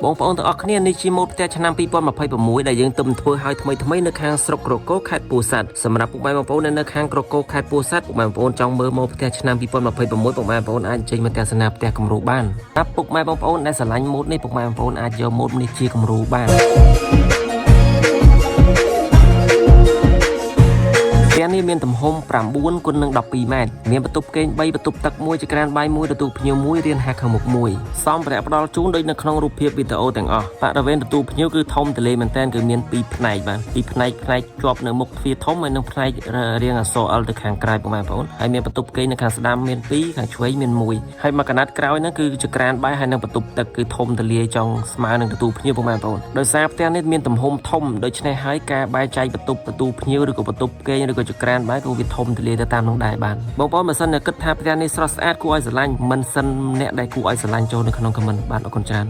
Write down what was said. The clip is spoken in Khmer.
បងប្អូនទាំងអស់គ្នានេះជាម៉ូតផ្ទះឆ្នាំ2026ដែលយើងទំធ្វើឲ្យថ្មីនៅខាងស្រុកក្រគរខេត្តពោធិ៍សាត់សម្រាប់ពុកម៉ែបងប្អូននៅខាងក្រគរខេត្តពោធិ៍សាត់ពុកម៉ែបងប្អូនចង់មើលម៉ូតផ្ទះឆ្នាំ2026ពុកម៉ែបងប្អូនអាចចេញមកទស្សនាផ្ទះគំរូបានតាមពុកម៉ែបងប្អូនដែលស្រឡាញ់ម៉ូតនេះពុកម៉ែបងប្អូនអាចយកម៉ូតនេះជាគំរូបានផ្ទះនេះមានទំហំ9 x 12 ម៉ែត្រមានបន្ទប់គេង3បន្ទប់ទឹក1ចក្រានបាយ1ទទួលភ្ញៀវ1រៀនហាខាងមុខ1សម្ភារៈផ្ដល់ជូនដូចនៅក្នុងរូបភាពវីដេអូទាំងអស់បរិវេណទទួលភ្ញៀវគឺធំទូលាយមែនទែនគឺមាន2ផ្នែកបាទ2ផ្នែកជាប់នៅមុខទ្វារធំហើយនិងផ្នែករាងអក្សរ L ទៅខាងក្រៅបងប្អូនហើយមានបន្ទប់គេងនៅខាងស្ដាំមាន2ខាងឆ្វេងមាន1ហើយមកកណាត់ក្រោយហ្នឹងគឺចក្រានបាយហើយនិងបន្ទប់ទឹកគឺធំទូលាយចង់ស្មើនឹងទទួលភ្ញៀវបងប្អូនដោយសារផ្ទះនេះមានទំហំធំដូច្នេះហើយការបែងចែកបន្ទប់ទទួលភ្ញៀវឬក៏បន្ទប់គេងឬក៏ចក្រានបាយក៏វាធំទូលាយទៅតាមនោះដែរបាទបងប្អូនបើសិនតែគិតថាផ្ទះនេះស្រស់ស្អាតគួរឲ្យស្រឡាញ់មិនសិនអ្នកដែលគួរឲ្យស្រឡាញ់ចូលនៅក្នុងខមមិនបាទអរគុណច្រើន